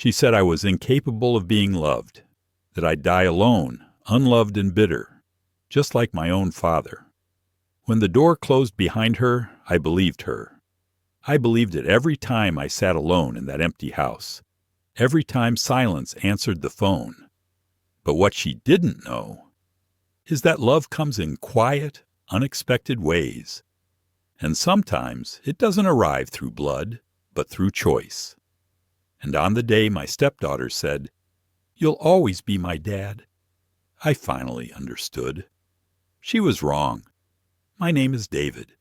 She said I was incapable of being loved, that I'd die alone, unloved and bitter, just like my own father. When the door closed behind her, I believed her. I believed it every time I sat alone in that empty house, every time silence answered the phone. But what she didn't know is that love comes in quiet, unexpected ways. And sometimes it doesn't arrive through blood, but through choice. And on the day my stepdaughter said, "You'll always be my dad," I finally understood. She was wrong. My name is David.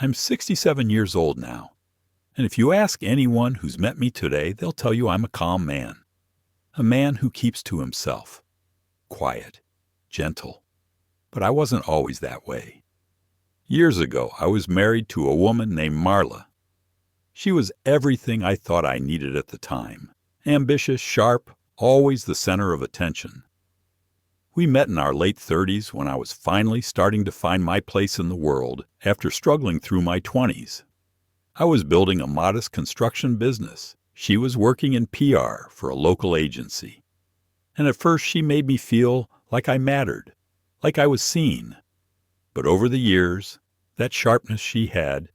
I'm 67 years old now. And if you ask anyone who's met me today, they'll tell you I'm a calm man. A man who keeps to himself. Quiet. Gentle. But I wasn't always that way. Years ago, I was married to a woman named Marla. She was everything I thought I needed at the time. Ambitious, sharp, always the center of attention. We met in our late 30s when I was finally starting to find my place in the world after struggling through my 20s. I was building a modest construction business. She was working in PR for a local agency. And at first she made me feel like I mattered, like I was seen. But over the years, that sharpness she had,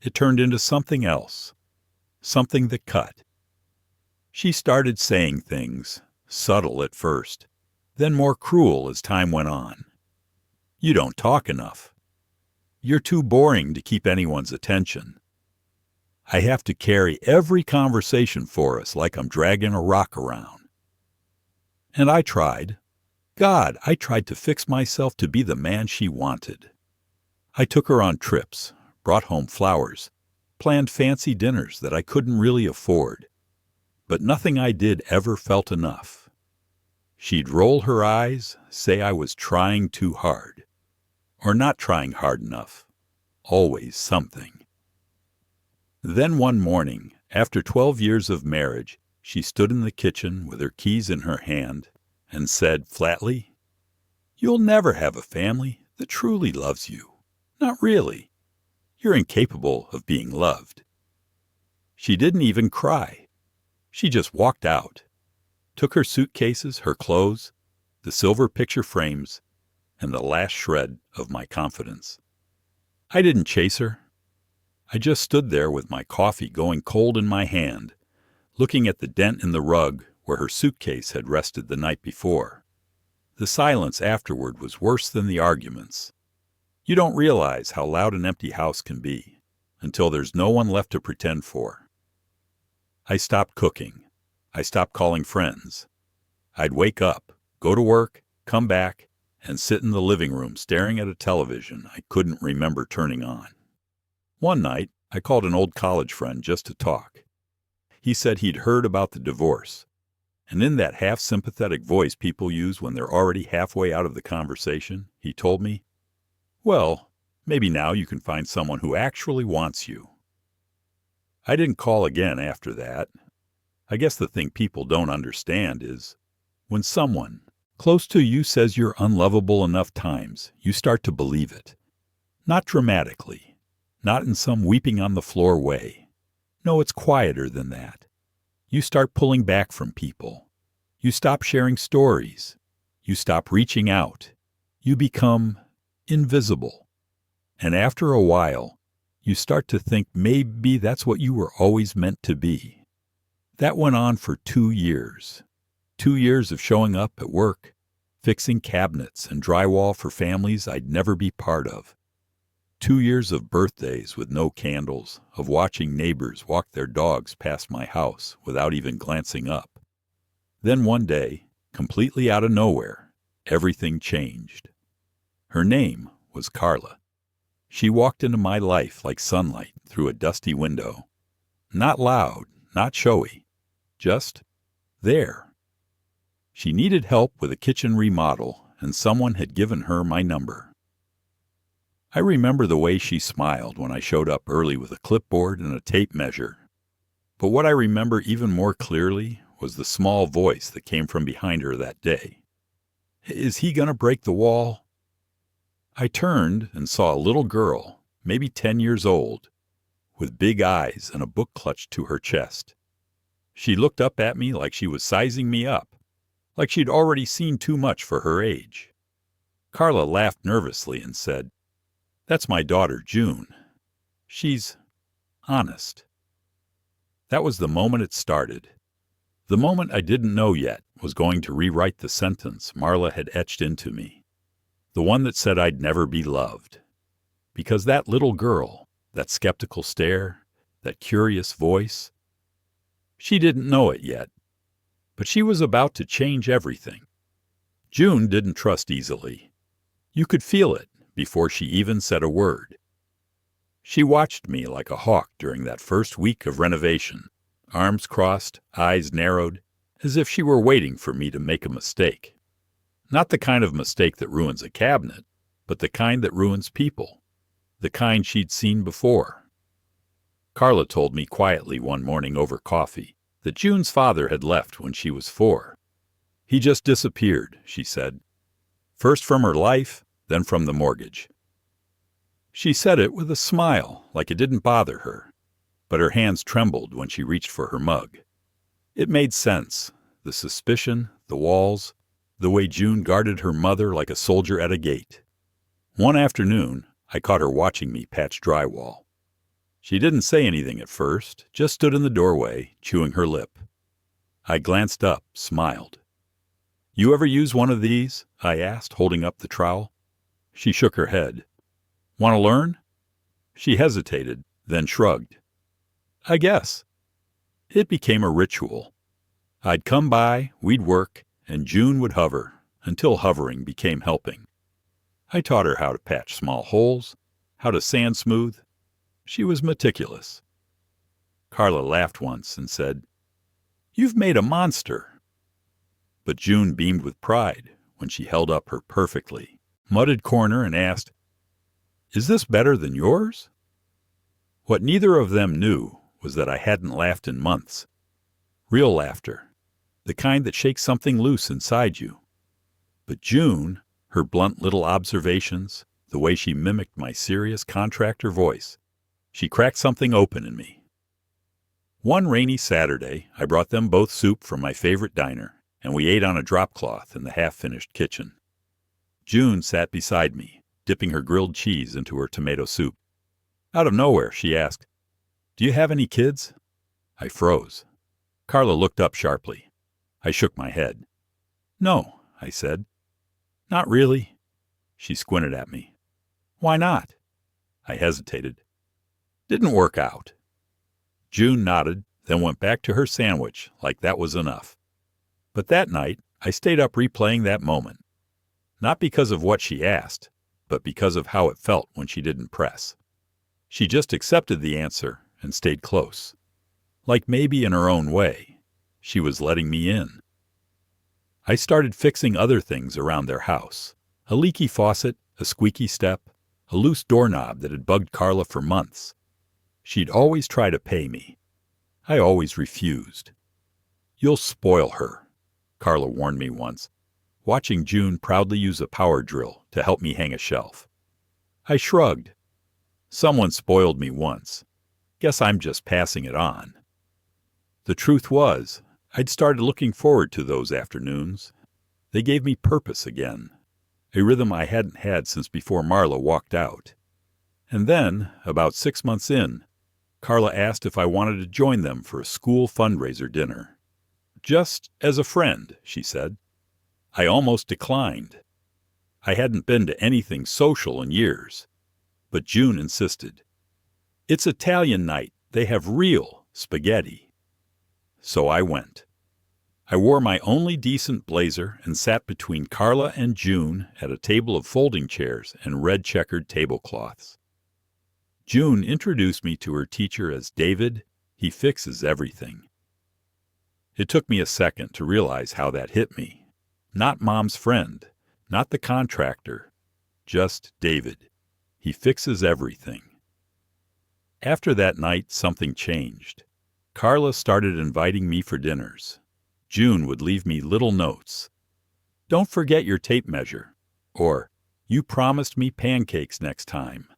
it turned into something else, something that cut. She started saying things, subtle at first, then more cruel as time went on. You don't talk enough. You're too boring to keep anyone's attention. I have to carry every conversation for us like I'm dragging a rock around. And I tried. God, I tried to fix myself to be the man she wanted. I took her on trips, brought home flowers, planned fancy dinners that I couldn't really afford. But nothing I did ever felt enough. She'd roll her eyes, say I was trying too hard, or not trying hard enough. Always something. Then one morning, after 12 years of marriage, she stood in the kitchen with her keys in her hand and said flatly, "You'll never have a family that truly loves you. Not really. You're incapable of being loved." She didn't even cry. She just walked out, took her suitcases, her clothes, the silver picture frames, and the last shred of my confidence. I didn't chase her. I just stood there with my coffee going cold in my hand, looking at the dent in the rug where her suitcase had rested the night before. The silence afterward was worse than the arguments. You don't realize how loud an empty house can be until there's no one left to pretend for. I stopped cooking. I stopped calling friends. I'd wake up, go to work, come back, and sit in the living room staring at a television I couldn't remember turning on. One night, I called an old college friend just to talk. He said he'd heard about the divorce, and in that half-sympathetic voice people use when they're already halfway out of the conversation, he told me, "Well, maybe now you can find someone who actually wants you." I didn't call again after that. I guess the thing people don't understand is when someone close to you says you're unlovable enough times, you start to believe it. Not dramatically, not in some weeping on the floor way. No, it's quieter than that. You start pulling back from people. You stop sharing stories. You stop reaching out. You become invisible. And after a while, you start to think maybe that's what you were always meant to be. That went on for 2 years. 2 years of showing up at work, fixing cabinets and drywall for families I'd never be part of. 2 years of birthdays with no candles, of watching neighbors walk their dogs past my house without even glancing up. Then one day, completely out of nowhere, everything changed. Her name was Carla. She walked into my life like sunlight through a dusty window. Not loud, not showy, just there. She needed help with a kitchen remodel, and someone had given her my number. I remember the way she smiled when I showed up early with a clipboard and a tape measure. But what I remember even more clearly was the small voice that came from behind her that day. "Is he going to break the wall?" I turned and saw a little girl, maybe 10 years old, with big eyes and a book clutched to her chest. She looked up at me like she was sizing me up, like she'd already seen too much for her age. Carla laughed nervously and said, "That's my daughter, June. She's honest." That was the moment it started. The moment I didn't know yet was going to rewrite the sentence Marla had etched into me. The one that said I'd never be loved. Because that little girl, that skeptical stare, that curious voice, she didn't know it yet. But she was about to change everything. June didn't trust easily. You could feel it before she even said a word. She watched me like a hawk during that first week of renovation, arms crossed, eyes narrowed, as if she were waiting for me to make a mistake. Not the kind of mistake that ruins a cabinet, but the kind that ruins people, the kind she'd seen before. Carla told me quietly one morning over coffee that June's father had left when she was 4. He just disappeared, she said. First from her life, then from the mortgage. She said it with a smile, like it didn't bother her, but her hands trembled when she reached for her mug. It made sense, the suspicion, the walls, the way June guarded her mother like a soldier at a gate. One afternoon, I caught her watching me patch drywall. She didn't say anything at first, just stood in the doorway, chewing her lip. I glanced up, smiled. "You ever use one of these?" I asked, holding up the trowel. She shook her head. "Want to learn?" She hesitated, then shrugged. "I guess." It became a ritual. I'd come by, we'd work, and June would hover, until hovering became helping. I taught her how to patch small holes, how to sand smooth. She was meticulous. Carla laughed once and said, "You've made a monster." But June beamed with pride when she held up her perfectly mudded corner and asked, "Is this better than yours?" What neither of them knew was that I hadn't laughed in months. Real laughter, the kind that shakes something loose inside you. But June, her blunt little observations, the way she mimicked my serious contractor voice, she cracked something open in me. One rainy Saturday, I brought them both soup from my favorite diner, and we ate on a drop cloth in the half-finished kitchen. June sat beside me, dipping her grilled cheese into her tomato soup. Out of nowhere, she asked, "Do you have any kids?" I froze. Carla looked up sharply. I shook my head. "No," I said. "Not really." She squinted at me. "Why not?" I hesitated. "Didn't work out." June nodded, then went back to her sandwich like that was enough. But that night, I stayed up replaying that moment. Not because of what she asked, but because of how it felt when she didn't press. She just accepted the answer and stayed close. Like maybe in her own way, she was letting me in. I started fixing other things around their house. A leaky faucet, a squeaky step, a loose doorknob that had bugged Carla for months. She'd always try to pay me. I always refused. "You'll spoil her," Carla warned me once, watching June proudly use a power drill to help me hang a shelf. I shrugged. Someone spoiled me once. Guess I'm just passing it on. The truth was, I'd started looking forward to those afternoons. They gave me purpose again, a rhythm I hadn't had since before Marla walked out. And then, about 6 months in, Carla asked if I wanted to join them for a school fundraiser dinner. "Just as a friend," she said. I almost declined. I hadn't been to anything social in years. But June insisted. "It's Italian night. They have real spaghetti." So I went. I wore my only decent blazer and sat between Carla and June at a table of folding chairs and red checkered tablecloths. June introduced me to her teacher as David. He fixes everything. It took me a second to realize how that hit me. Not Mom's friend, not the contractor, just David. He fixes everything. After that night, something changed. Carla started inviting me for dinners. June would leave me little notes. "Don't forget your tape measure," or "You promised me pancakes next time."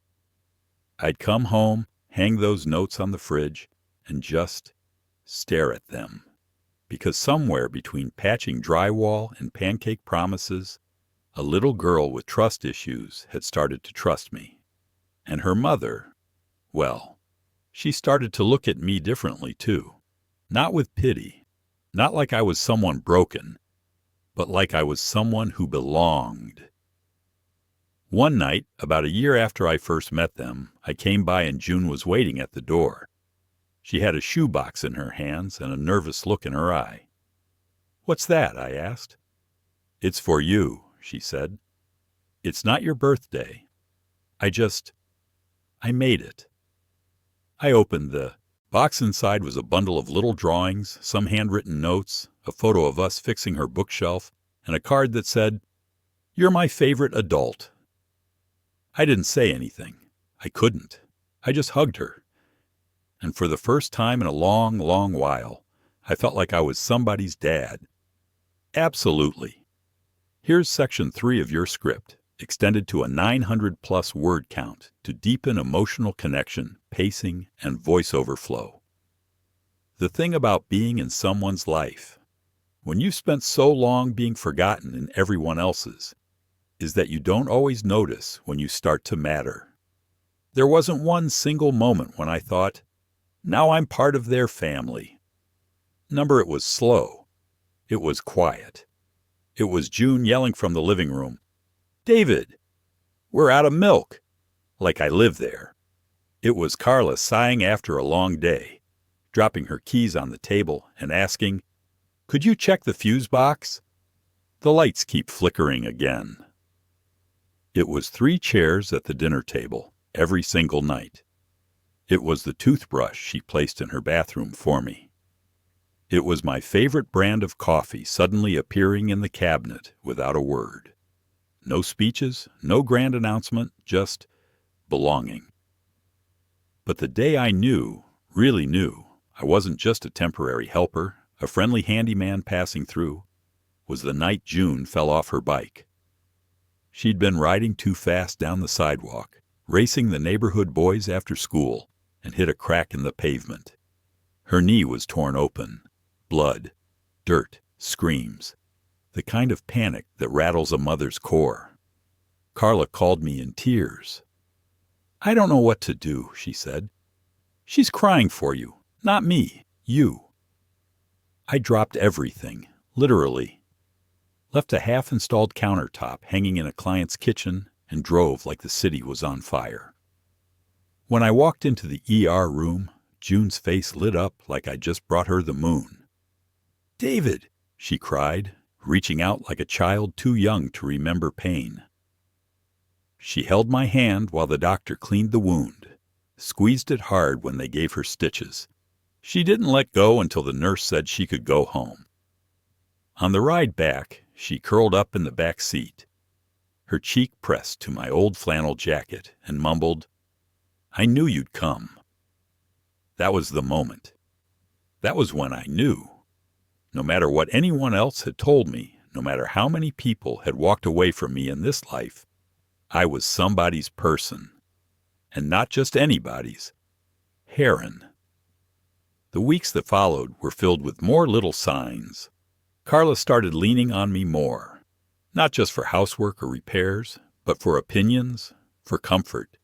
I'd come home, hang those notes on the fridge, and just stare at them. because somewhere between patching drywall and pancake promises, a little girl with trust issues had started to trust me. And her mother, well, she started to look at me differently too. Not with pity, not like I was someone broken, but like I was someone who belonged. One night, about a year after I first met them, I came by and June was waiting at the door. She had a shoebox in her hands and a nervous look in her eye. "What's that?" I asked. "It's for you," she said. "It's not your birthday. I made it." I opened the box. Inside was a bundle of little drawings, some handwritten notes, a photo of us fixing her bookshelf, and a card that said, "You're my favorite adult." I didn't say anything. I couldn't. I just hugged her. And for the first time in a long, long while, I felt like I was somebody's dad. Absolutely. Here's section 3 of your script, extended to a 900-plus word count to deepen emotional connection, pacing, and voiceover flow. The thing about being in someone's life, when you've spent so long being forgotten in everyone else's, is that you don't always notice when you start to matter. There wasn't one single moment when I thought, now I'm part of their family. It was slow. It was quiet. It was June yelling from the living room, "David, we're out of milk," like I live there. It was Carla sighing after a long day, dropping her keys on the table and asking, "Could you check the fuse box? The lights keep flickering again." It was 3 chairs at the dinner table every single night. It was the toothbrush she placed in her bathroom for me. It was my favorite brand of coffee suddenly appearing in the cabinet without a word. No speeches, no grand announcement, just belonging. But the day I knew, really knew, I wasn't just a temporary helper, a friendly handyman passing through, was the night June fell off her bike. She'd been riding too fast down the sidewalk, racing the neighborhood boys after school, and hit a crack in the pavement. Her knee was torn open. Blood, dirt, screams. The kind of panic that rattles a mother's core. Carla called me in tears. "I don't know what to do," she said. "She's crying for you, not me, you." I dropped everything, literally. Left a half-installed countertop hanging in a client's kitchen and drove like the city was on fire. When I walked into the ER room, June's face lit up like I'd just brought her the moon. "David," she cried, reaching out like a child too young to remember pain. She held my hand while the doctor cleaned the wound, squeezed it hard when they gave her stitches. She didn't let go until the nurse said she could go home. On the ride back, she curled up in the back seat, her cheek pressed to my old flannel jacket, and mumbled, "I knew you'd come." That was the moment. That was when I knew. No matter what anyone else had told me, no matter how many people had walked away from me in this life, I was somebody's person. And not just anybody's. Heron. The weeks that followed were filled with more little signs. Carla started leaning on me more, not just for housework or repairs, but for opinions, for comfort.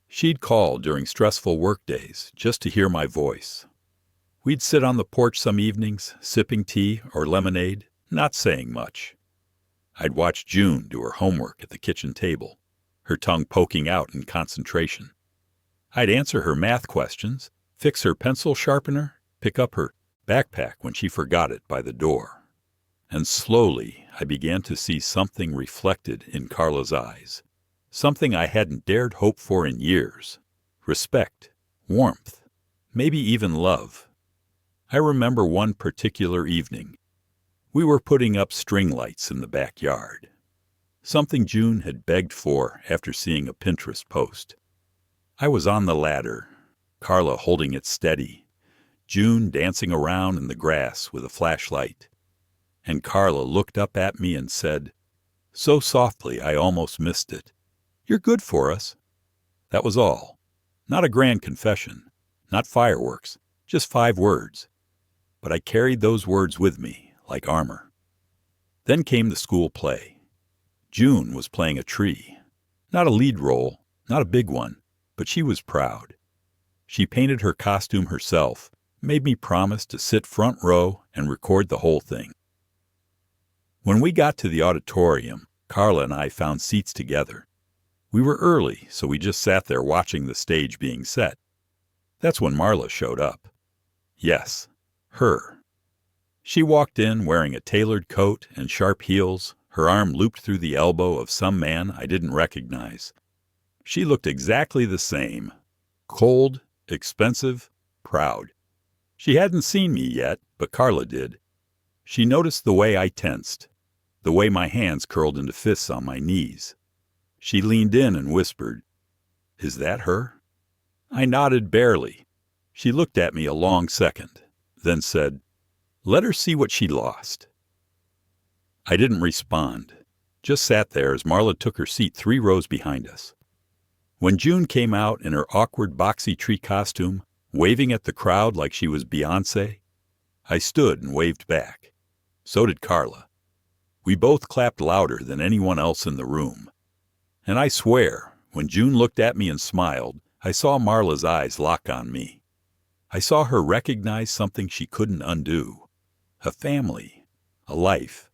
She'd call during stressful work days just to hear my voice. We'd sit on the porch some evenings, sipping tea or lemonade, not saying much. I'd watch June do her homework at the kitchen table, her tongue poking out in concentration. I'd answer her math questions, fix her pencil sharpener, pick up her backpack when she forgot it by the door. And slowly, I began to see something reflected in Carla's eyes, something I hadn't dared hope for in years. Respect, warmth, maybe even love. I remember one particular evening. We were putting up string lights in the backyard, something June had begged for after seeing a Pinterest post. I was on the ladder, Carla holding it steady, June dancing around in the grass with a flashlight. And Carla looked up at me and said, so softly I almost missed it, "You're good for us." That was all. Not a grand confession, not fireworks, just 5 words. but I carried those words with me like armor. Then came the school play. June was playing a tree. Not a lead role, not a big one, but she was proud. She painted her costume herself, made me promise to sit front row and record the whole thing. When we got to the auditorium, Carla and I found seats together. We were early, so we just sat there watching the stage being set. That's when Marla showed up. Yes, her. She walked in wearing a tailored coat and sharp heels, her arm looped through the elbow of some man I didn't recognize. She looked exactly the same. Cold, expensive, proud. She hadn't seen me yet, but Carla did. She noticed the way I tensed, the way my hands curled into fists on my knees. She leaned in and whispered, "Is that her?" I nodded barely. She looked at me a long second, then said, "Let her see what she lost." I didn't respond, just sat there as Marla took her seat 3 rows behind us. When June came out in her awkward boxy tree costume, waving at the crowd like she was Beyoncé, I stood and waved back. So did Carla. We both clapped louder than anyone else in the room. And I swear, when June looked at me and smiled, I saw Marla's eyes lock on me. I saw her recognize something she couldn't undo. A family, a life,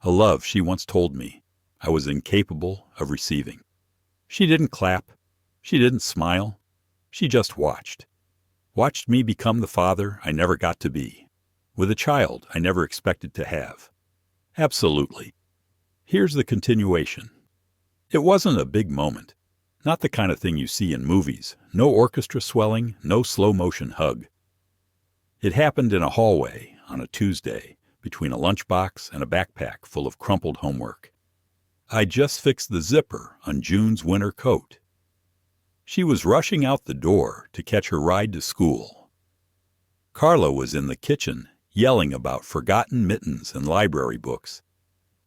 a love she once told me I was incapable of receiving. She didn't clap. She didn't smile. She just watched. Watched me become the father I never got to be, with a child I never expected to have. Absolutely. Here's the continuation. It wasn't a big moment. Not the kind of thing you see in movies. No orchestra swelling, no slow-motion hug. It happened in a hallway on a Tuesday between a lunchbox and a backpack full of crumpled homework. I just fixed the zipper on June's winter coat. She was rushing out the door to catch her ride to school. Carla was in the kitchen yelling about forgotten mittens and library books,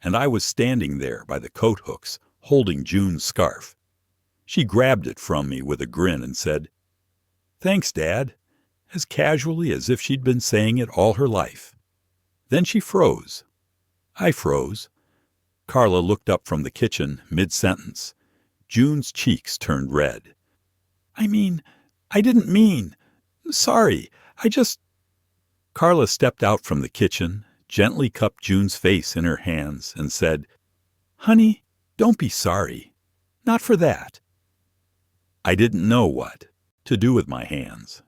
and I was standing there by the coat hooks holding June's scarf. She grabbed it from me with a grin and said, "Thanks, Dad," as casually as if she'd been saying it all her life. Then she froze. I froze. Carla looked up from the kitchen mid-sentence. June's cheeks turned red. I didn't mean. Sorry, Carla stepped out from the kitchen, gently cupped June's face in her hands, and said, "Honey, don't be sorry. Not for that." I didn't know what to do with my hands.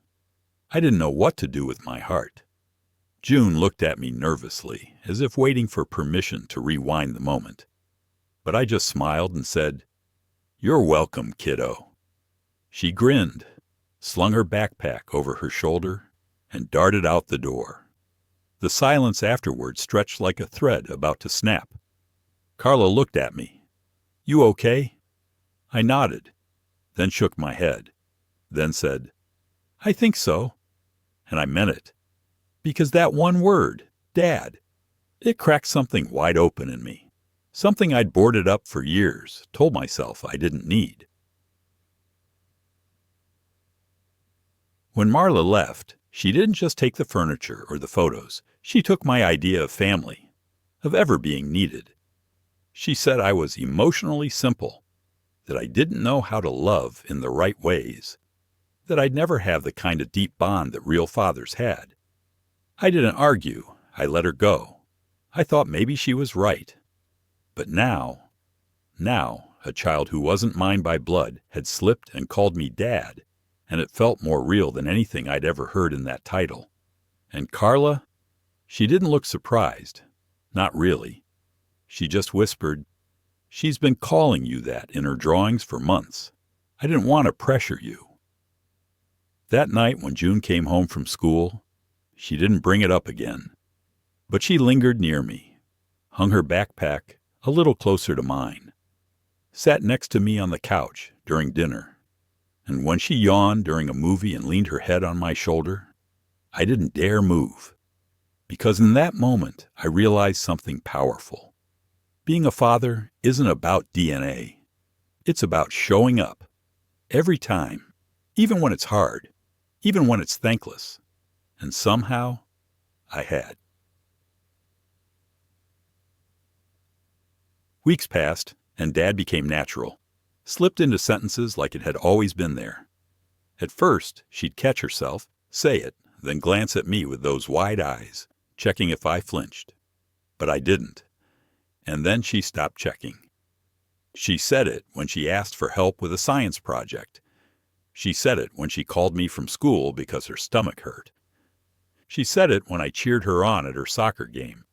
I didn't know what to do with my heart. June looked at me nervously, as if waiting for permission to rewind the moment. But I just smiled and said, "You're welcome, kiddo." She grinned, slung her backpack over her shoulder, and darted out the door. The silence afterward stretched like a thread about to snap. Carla looked at me. "You okay?" I nodded, then shook my head, then said, "I think so." And I meant it. Because that one word, Dad, it cracked something wide open in me. Something I'd boarded up for years, told myself I didn't need. When Marla left, she didn't just take the furniture or the photos. She took my idea of family, of ever being needed. She said I was emotionally simple, that I didn't know how to love in the right ways, that I'd never have the kind of deep bond that real fathers had. I didn't argue. I let her go. I thought maybe she was right. But now, a child who wasn't mine by blood had slipped and called me Dad, and it felt more real than anything I'd ever heard in that title. And Carla, she didn't look surprised. Not really. She just whispered, "She's been calling you that in her drawings for months. I didn't want to pressure you." That night when June came home from school, she didn't bring it up again. But she lingered near me, hung her backpack a little closer to mine, sat next to me on the couch during dinner. And when she yawned during a movie and leaned her head on my shoulder, I didn't dare move. Because in that moment, I realized something powerful. Being a father isn't about DNA. It's about showing up. Every time. Even when it's hard. Even when it's thankless. And somehow, I had. Weeks passed, and Dad became natural, slipped into sentences like it had always been there. At first, she'd catch herself, say it, then glance at me with those wide eyes, checking if I flinched. But I didn't. And then she stopped checking. She said it when she asked for help with a science project. She said it when she called me from school because her stomach hurt. She said it when I cheered her on at her soccer game,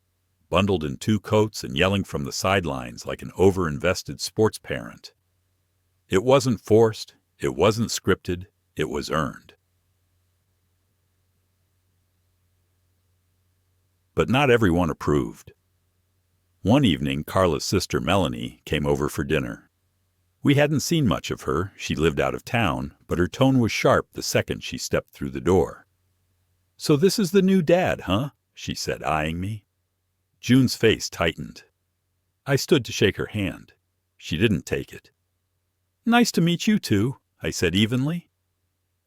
bundled in 2 coats and yelling from the sidelines like an over-invested sports parent. It wasn't forced, it wasn't scripted, it was earned. But not everyone approved. One evening, Carla's sister Melanie came over for dinner. We hadn't seen much of her, she lived out of town, but her tone was sharp the second she stepped through the door. "So this is the new dad, huh?" she said, eyeing me. June's face tightened. I stood to shake her hand. She didn't take it. "Nice to meet you two," I said evenly.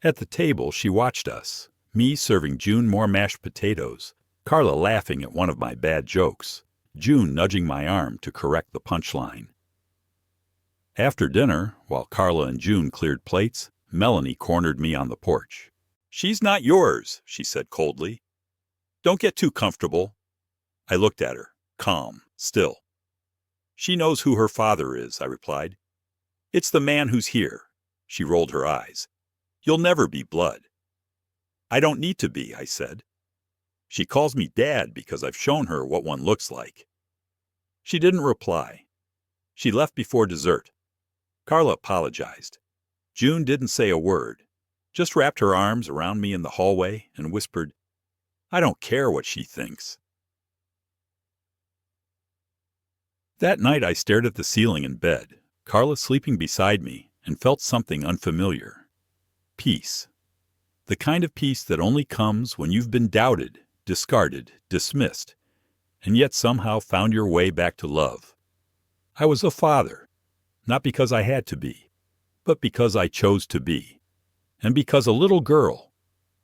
At the table, she watched us, me serving June more mashed potatoes, Carla laughing at one of my bad jokes, June nudging my arm to correct the punchline. After dinner, while Carla and June cleared plates, Melanie cornered me on the porch. "She's not yours," she said coldly. "Don't get too comfortable." I looked at her, calm, still. "She knows who her father is," I replied. "It's the man who's here." She rolled her eyes. "You'll never be blood." "I don't need to be," I said. "She calls me Dad because I've shown her what one looks like." She didn't reply. She left before dessert. Carla apologized. June didn't say a word, just wrapped her arms around me in the hallway and whispered, "I don't care what she thinks." That night I stared at the ceiling in bed, Carla sleeping beside me, and felt something unfamiliar. Peace. The kind of peace that only comes when you've been doubted, discarded, dismissed, and yet somehow found your way back to love. I was a father, not because I had to be, but because I chose to be, and because a little girl,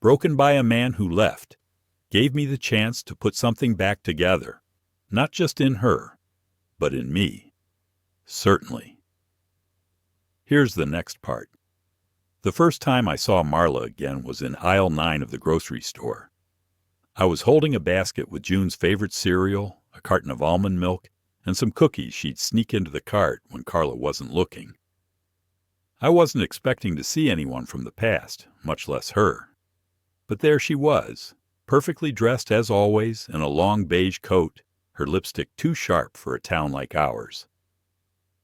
broken by a man who left, gave me the chance to put something back together, not just in her, but in me. Certainly. Here's the next part. The first time I saw Marla again was in aisle 9 of the grocery store. I was holding a basket with June's favorite cereal, a carton of almond milk, and some cookies she'd sneak into the cart when Carla wasn't looking. I wasn't expecting to see anyone from the past, much less her. But there she was, perfectly dressed as always in a long beige coat, her lipstick too sharp for a town like ours.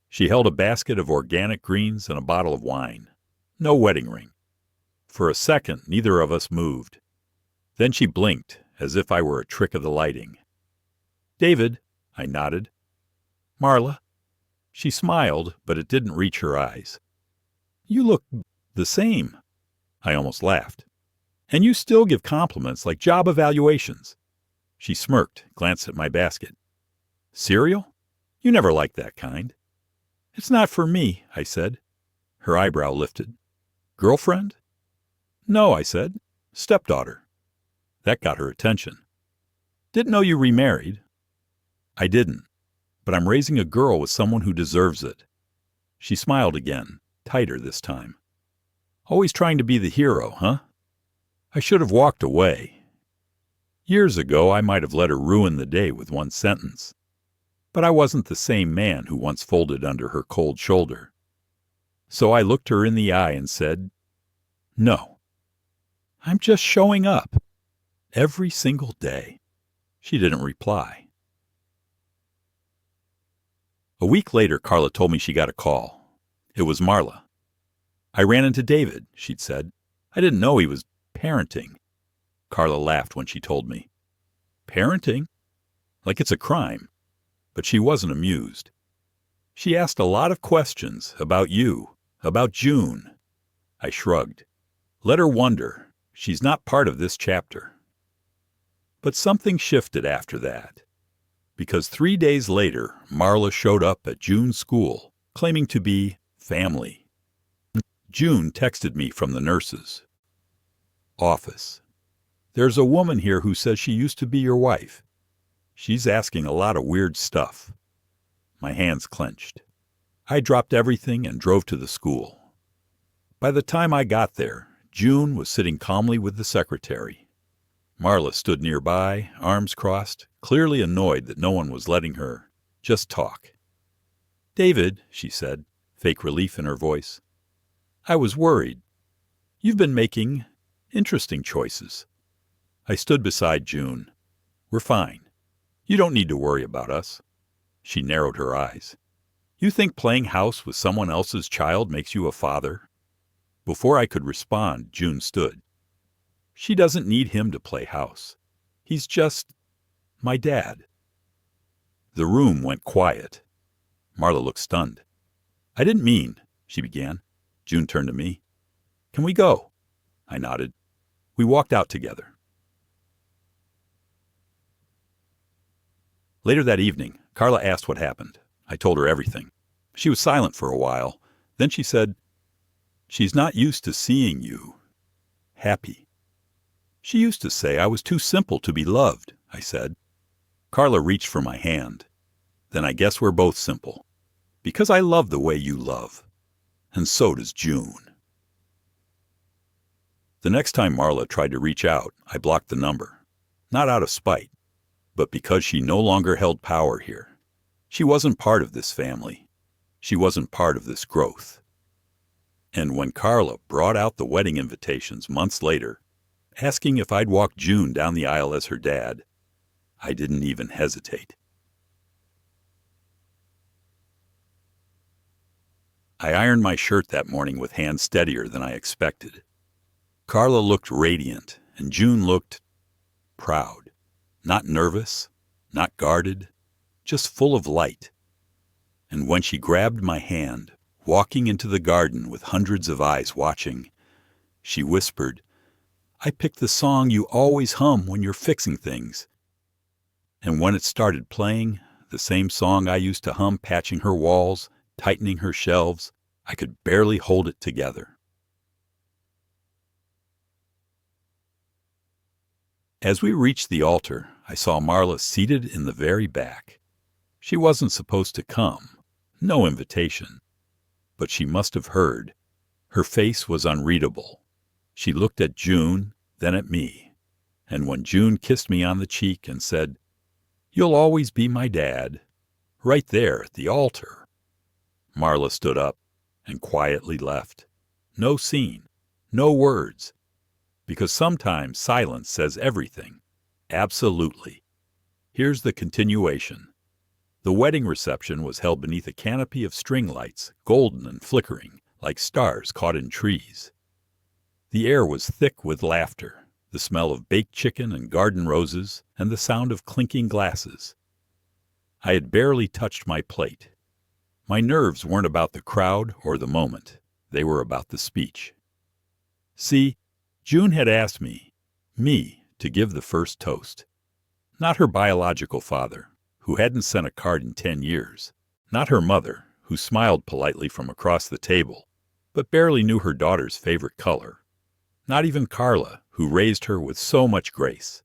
She held a basket of organic greens and a bottle of wine. No wedding ring. For a second, neither of us moved. Then she blinked, as if I were a trick of the lighting. "David," I nodded. "Marla." She smiled, but it didn't reach her eyes. "You look the same." I almost laughed. "And you still give compliments like job evaluations." She smirked, glanced at my basket. "Cereal? You never liked that kind." "It's not for me," I said. Her eyebrow lifted. "Girlfriend?" "No," I said. "Stepdaughter." That got her attention. "Didn't know you remarried." "I didn't, but I'm raising a girl with someone who deserves it." She smiled again, tighter this time. "Always trying to be the hero, huh?" I should have walked away. Years ago, I might have let her ruin the day with one sentence. But I wasn't the same man who once folded under her cold shoulder. So I looked her in the eye and said, "No. I'm just showing up. Every single day." She didn't reply. A week later, Carla told me she got a call. It was Marla. "I ran into David," she'd said. "I didn't know he was parenting." Carla laughed when she told me. "Parenting? Like it's a crime." But she wasn't amused. She asked a lot of questions about you, about June. I shrugged. Let her wonder. She's not part of this chapter. But something shifted after that. Because 3 days later, Marla showed up at June's school, claiming to be family. June texted me from the nurse's office. There's a woman here who says she used to be your wife. She's asking a lot of weird stuff." My hands clenched. I dropped everything and drove to the school. By the time I got there, June was sitting calmly with the secretary. Marla stood nearby, arms crossed, clearly annoyed that no one was letting her just talk. "David," she said, fake relief in her voice, "I was worried. You've been making interesting choices." I stood beside June. "We're fine. You don't need to worry about us." She narrowed her eyes. "You think playing house with someone else's child makes you a father?" Before I could respond, June stood. "She doesn't need him to play house. He's just my dad." The room went quiet. Marla looked stunned. "I didn't mean," she began. June turned to me. "Can we go?" I nodded. We walked out together. Later that evening, Carla asked what happened. I told her everything. She was silent for a while. Then she said, "She's not used to seeing you happy." "She used to say I was too simple to be loved," I said. Carla reached for my hand. "Then I guess we're both simple. Because I love the way you love. And so does June." The next time Marla tried to reach out, I blocked the number. Not out of spite, but because she no longer held power here. She wasn't part of this family. She wasn't part of this growth. And when Carla brought out the wedding invitations months later, asking if I'd walk June down the aisle as her dad, I didn't even hesitate. I ironed my shirt that morning with hands steadier than I expected. Carla looked radiant, and June looked proud. Not nervous, not guarded, just full of light. And when she grabbed my hand, walking into the garden with hundreds of eyes watching, she whispered, "I picked the song you always hum when you're fixing things." And when it started playing, the same song I used to hum patching her walls, tightening her shelves, I could barely hold it together. As we reached the altar, I saw Marla seated in the very back. She wasn't supposed to come, no invitation. But she must have heard. Her face was unreadable. She looked at June, then at me. And when June kissed me on the cheek and said, "You'll always be my dad," right there at the altar, Marla stood up and quietly left. No scene, no words. Because sometimes silence says everything. Absolutely. Here's the continuation. The wedding reception was held beneath a canopy of string lights, golden and flickering, like stars caught in trees. The air was thick with laughter, the smell of baked chicken and garden roses, and the sound of clinking glasses. I had barely touched my plate. My nerves weren't about the crowd or the moment. They were about the speech. See, June had asked me, to give the first toast. Not her biological father, who hadn't sent a card in 10 years. Not her mother, who smiled politely from across the table, but barely knew her daughter's favorite color. Not even Carla, who raised her with so much grace.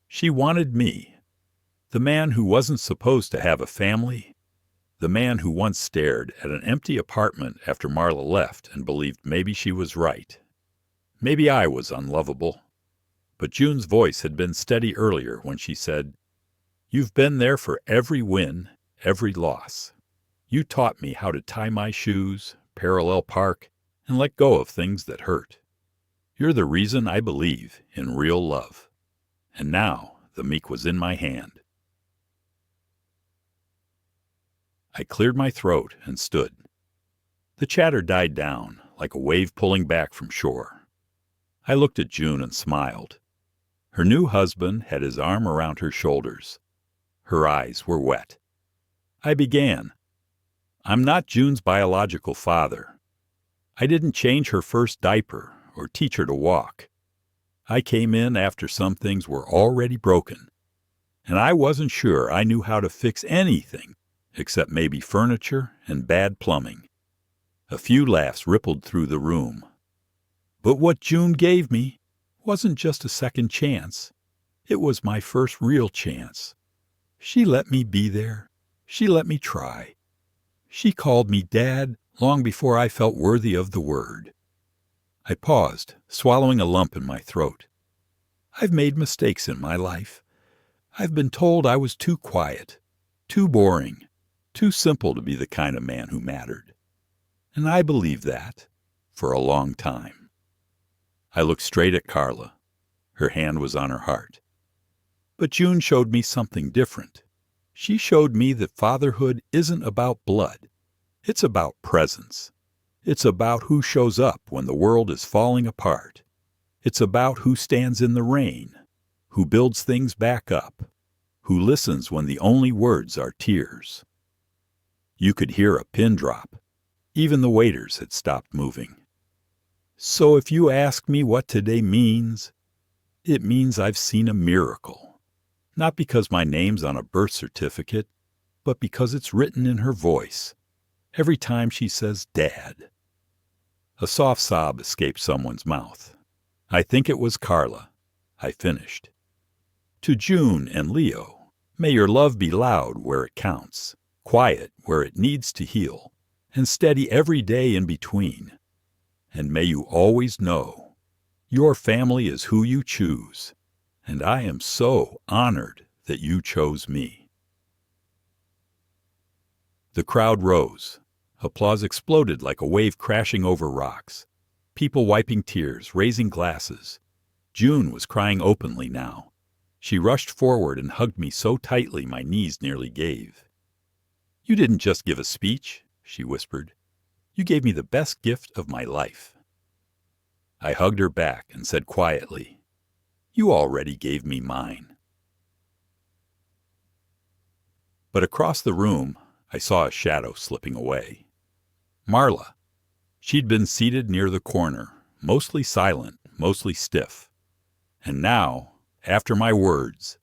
She wanted me, the man who wasn't supposed to have a family, the man who once stared at an empty apartment after Marla left and believed maybe she was right. Maybe I was unlovable. But June's voice had been steady earlier when she said, "You've been there for every win, every loss. You taught me how to tie my shoes, parallel park, and let go of things that hurt. You're the reason I believe in real love." And now the meek was in my hand. I cleared my throat and stood. The chatter died down, like a wave pulling back from shore. I looked at June and smiled. Her new husband had his arm around her shoulders. Her eyes were wet. I began. "I'm not June's biological father. I didn't change her first diaper or teach her to walk. I came in after some things were already broken, and I wasn't sure I knew how to fix anything except maybe furniture and bad plumbing." A few laughs rippled through the room. "But what June gave me wasn't just a second chance. It was my first real chance. She let me be there. She let me try. She called me Dad long before I felt worthy of the word. I paused, swallowing a lump in my throat. I've made mistakes in my life. I've been told I was too quiet, too boring, too simple to be the kind of man who mattered. And I believed that for a long time. I looked straight at Carla. Her hand was on her heart. But June showed me something different. She showed me that fatherhood isn't about blood. It's about presence. It's about who shows up when the world is falling apart. It's about who stands in the rain, who builds things back up, who listens when the only words are tears. You could hear a pin drop. Even the waiters had stopped moving. So if you ask me what today means, it means I've seen a miracle. Not because my name's on a birth certificate, but because it's written in her voice, every time she says Dad. A soft sob escaped someone's mouth. I think it was Carla. I finished. To June and Leo, may your love be loud where it counts, quiet where it needs to heal, and steady every day in between. And may you always know, your family is who you choose, and I am so honored that you chose me. The crowd rose. Applause exploded like a wave crashing over rocks. People wiping tears, raising glasses. June was crying openly now. She rushed forward and hugged me so tightly my knees nearly gave. You didn't just give a speech, she whispered. You gave me the best gift of my life. I hugged her back and said quietly, You already gave me mine. But across the room, I saw a shadow slipping away. Marla. She'd been seated near the corner, mostly silent, mostly stiff. And now, after my words,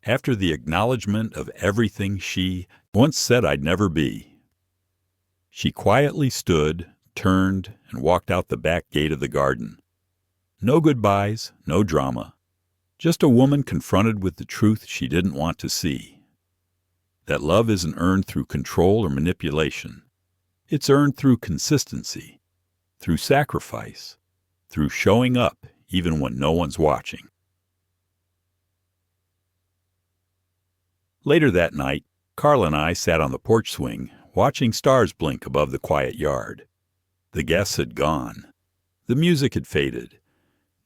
after the acknowledgement of everything she once said I'd never be, she quietly stood, turned, and walked out the back gate of the garden. No goodbyes, no drama. Just a woman confronted with the truth she didn't want to see. That love isn't earned through control or manipulation. It's earned through consistency, through sacrifice, through showing up even when no one's watching. Later that night, Carla and I sat on the porch swing, watching stars blink above the quiet yard. The guests had gone. The music had faded.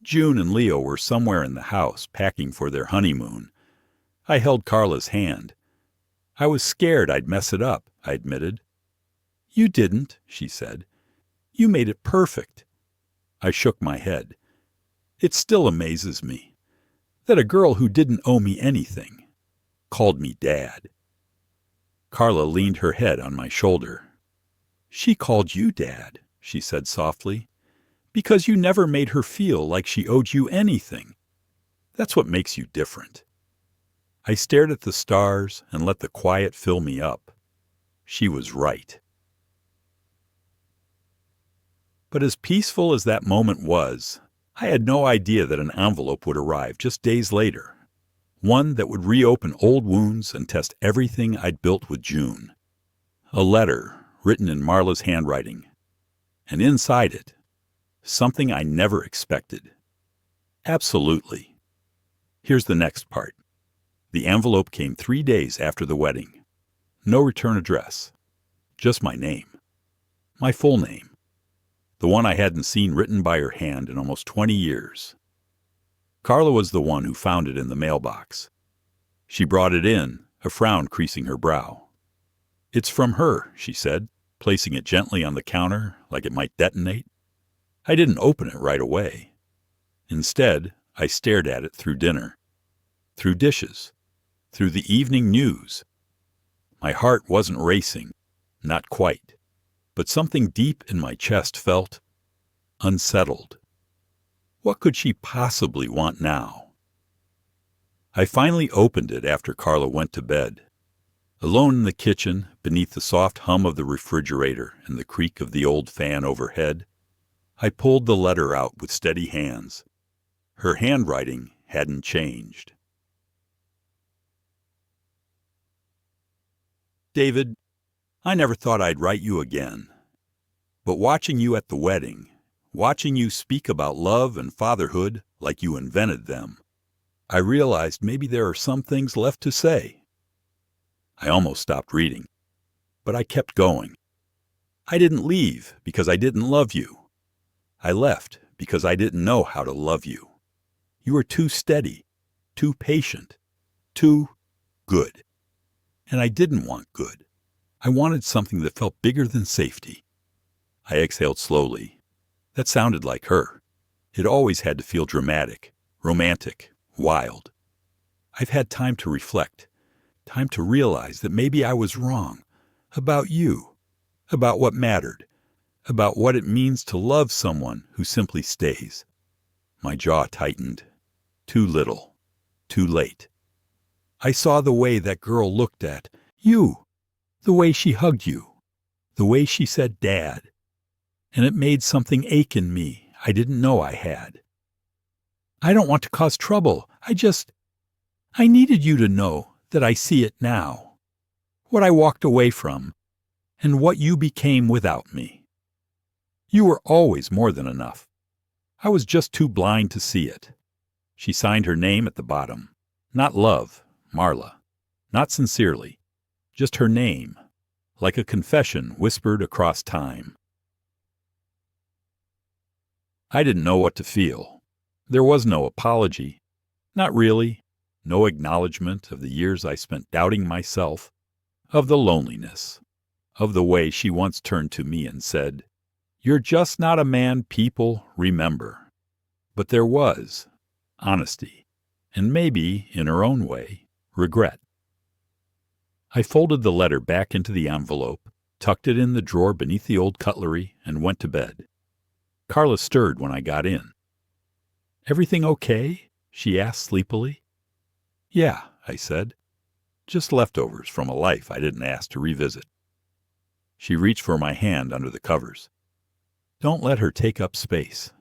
June and Leo were somewhere in the house, packing for their honeymoon. I held Carla's hand. I was scared I'd mess it up, I admitted. You didn't, she said. You made it perfect. I shook my head. It still amazes me that a girl who didn't owe me anything called me Dad. Carla leaned her head on my shoulder. She called you Dad, she said softly, because you never made her feel like she owed you anything. That's what makes you different. I stared at the stars and let the quiet fill me up. She was right. But as peaceful as that moment was, I had no idea that an envelope would arrive just days later. One that would reopen old wounds and test everything I'd built with June. A letter written in Marla's handwriting. And inside it, something I never expected. Absolutely. Here's the next part. The envelope came 3 days after the wedding. No return address. Just my name. My full name. The one I hadn't seen written by her hand in almost 20 years. Carla was the one who found it in the mailbox. She brought it in, a frown creasing her brow. It's from her, she said, placing it gently on the counter like it might detonate. I didn't open it right away. Instead, I stared at it through dinner, through dishes, through the evening news. My heart wasn't racing, not quite, but something deep in my chest felt unsettled. What could she possibly want now? I finally opened it after Carla went to bed. Alone in the kitchen, beneath the soft hum of the refrigerator and the creak of the old fan overhead, I pulled the letter out with steady hands. Her handwriting hadn't changed. David, I never thought I'd write you again. But watching you at the wedding, watching you speak about love and fatherhood like you invented them, I realized maybe there are some things left to say. I almost stopped reading, but I kept going. I didn't leave because I didn't love you. I left because I didn't know how to love you. You were too steady, too patient, too good. And I didn't want good. I wanted something that felt bigger than safety. I exhaled slowly. That sounded like her. It always had to feel dramatic, romantic, wild. I've had time to reflect, time to realize that maybe I was wrong about you, about what mattered, about what it means to love someone who simply stays. My jaw tightened. Too little, too late. I saw the way that girl looked at you, the way she hugged you, the way she said Dad, and it made something ache in me I didn't know I had. I don't want to cause trouble. I needed you to know that I see it now, what I walked away from, and what you became without me. You were always more than enough. I was just too blind to see it. She signed her name at the bottom. Not love, Marla. Not sincerely. Just her name, like a confession whispered across time. I didn't know what to feel. There was no apology. Not really. No acknowledgement of the years I spent doubting myself, of the loneliness, of the way she once turned to me and said, "You're just not a man people remember." But there was honesty, and maybe, in her own way, regret. I folded the letter back into the envelope, tucked it in the drawer beneath the old cutlery, and went to bed. Carla stirred when I got in. "Everything okay?" she asked sleepily. "Yeah," I said. "Just leftovers from a life I didn't ask to revisit." She reached for my hand under the covers. "Don't let her take up space.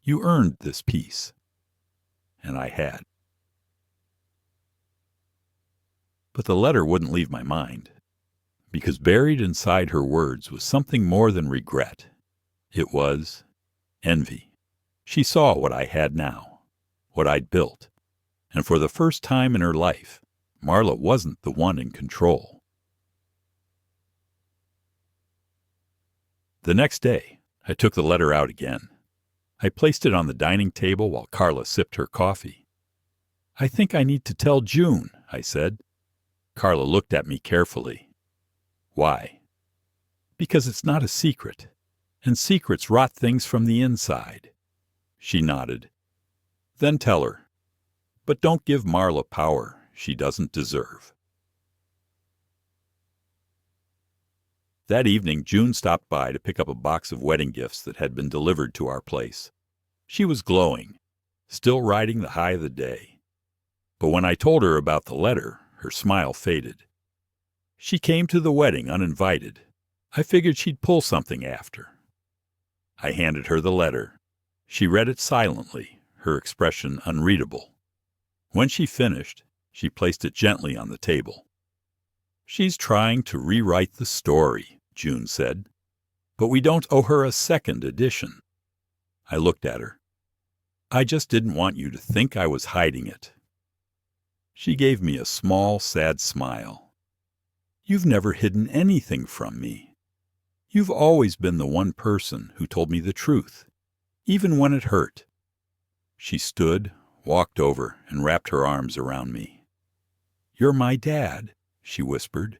You earned this peace." And I had. But the letter wouldn't leave my mind, because buried inside her words was something more than regret. It was envy. She saw what I had now, what I'd built, and for the first time in her life, Marla wasn't the one in control. The next day, I took the letter out again. I placed it on the dining table while Carla sipped her coffee. "I think I need to tell June," I said. Carla looked at me carefully. "Why?" "Because it's not a secret, and secrets rot things from the inside." She nodded. "Then tell her. But don't give Marla power she doesn't deserve." That evening, June stopped by to pick up a box of wedding gifts that had been delivered to our place. She was glowing, still riding the high of the day. But when I told her about the letter, her smile faded. She came to the wedding uninvited. I figured she'd pull something after. I handed her the letter. She read it silently, her expression unreadable. When she finished, she placed it gently on the table. "She's trying to rewrite the story," June said. "But we don't owe her a second edition." I looked at her. "I just didn't want you to think I was hiding it." She gave me a small, sad smile. "You've never hidden anything from me. You've always been the one person who told me the truth, even when it hurt." She stood, walked over, and wrapped her arms around me. "You're my dad," she whispered.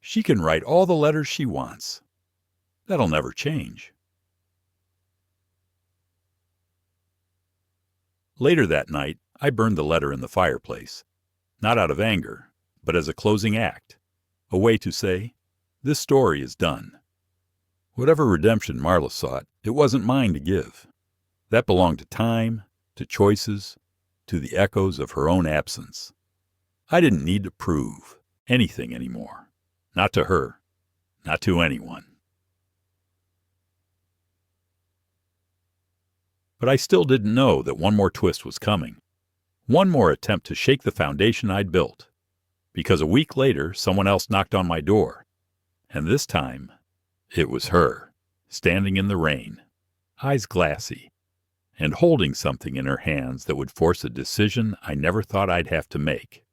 "She can write all the letters she wants. That'll never change." Later that night, I burned the letter in the fireplace, not out of anger, but as a closing act, a way to say, "This story is done." Whatever redemption Marla sought, it wasn't mine to give. That belonged to time, to choices, to the echoes of her own absence. I didn't need to prove anything anymore. Not to her, not to anyone. But I still didn't know that one more twist was coming. One more attempt to shake the foundation I'd built. Because a week later, someone else knocked on my door. And this time, it was her, standing in the rain, eyes glassy, and holding something in her hands that would force a decision I never thought I'd have to make.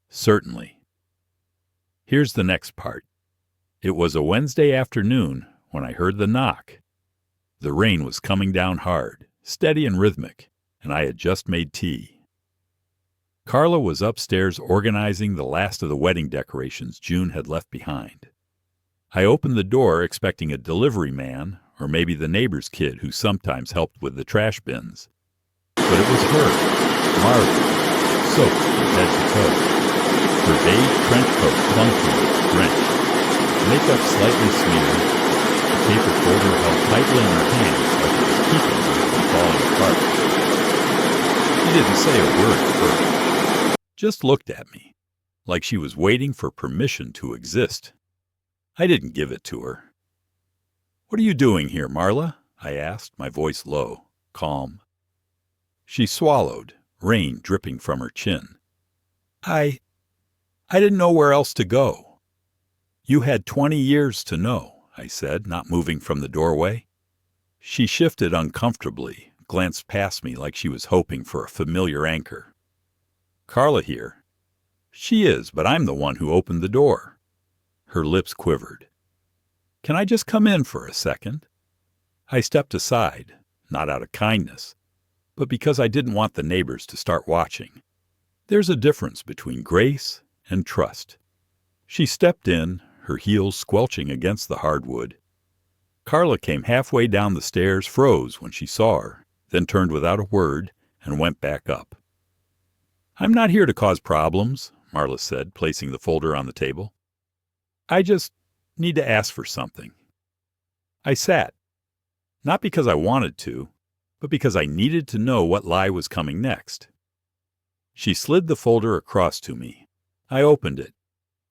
Certainly. Here's the next part. It was a Wednesday afternoon when I heard the knock. The rain was coming down hard, steady and rhythmic, and I had just made tea. Carla was upstairs organizing the last of the wedding decorations June had left behind. I opened the door expecting a delivery man or maybe the neighbor's kid who sometimes helped with the trash bins. But it was her, Marla, soaked from head to toe. Her beige trench coat clung to her, drenched, makeup slightly smeared, the paper folder held tightly in her hands like it was keeping her from falling apart. She didn't say a word at first, just looked at me, like she was waiting for permission to exist. I didn't give it to her. "What are you doing here, Marla?" I asked, my voice low, calm. She swallowed, rain dripping from her chin. I didn't know where else to go." "You had 20 years to know," I said, not moving from the doorway. She shifted uncomfortably, glanced past me like she was hoping for a familiar anchor. "Carla here." "She is, but I'm the one who opened the door." Her lips quivered. "Can I just come in for a second?" I stepped aside, not out of kindness, but because I didn't want the neighbors to start watching. There's a difference between grace and trust. She stepped in, her heels squelching against the hardwood. Carla came halfway down the stairs, froze when she saw her, then turned without a word and went back up. "I'm not here to cause problems," Marla said, placing the folder on the table. "I just need to ask for something." I sat, not because I wanted to, but because I needed to know what lie was coming next. She slid the folder across to me. I opened it.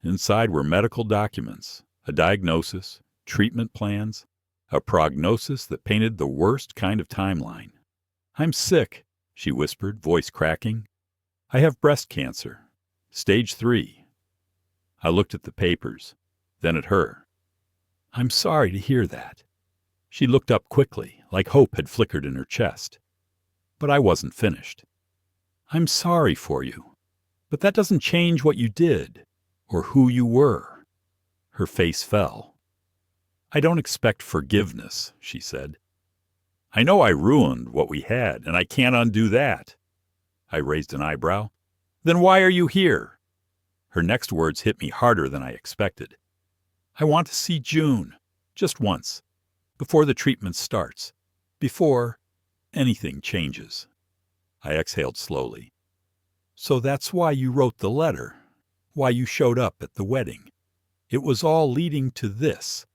Inside were medical documents, a diagnosis, treatment plans, a prognosis that painted the worst kind of timeline. "I'm sick," she whispered, voice cracking. "I have breast cancer, stage 3. I looked at the papers, then at her. "I'm sorry to hear that." She looked up quickly, like hope had flickered in her chest. But I wasn't finished. "I'm sorry for you, but that doesn't change what you did, or who you were." Her face fell. "I don't expect forgiveness," she said. "I know I ruined what we had, and I can't undo that." I raised an eyebrow. "Then why are you here?" Her next words hit me harder than I expected. "I want to see June, just once, before the treatment starts, before anything changes." I exhaled slowly. "So that's why you wrote the letter, why you showed up at the wedding. It was all leading to this."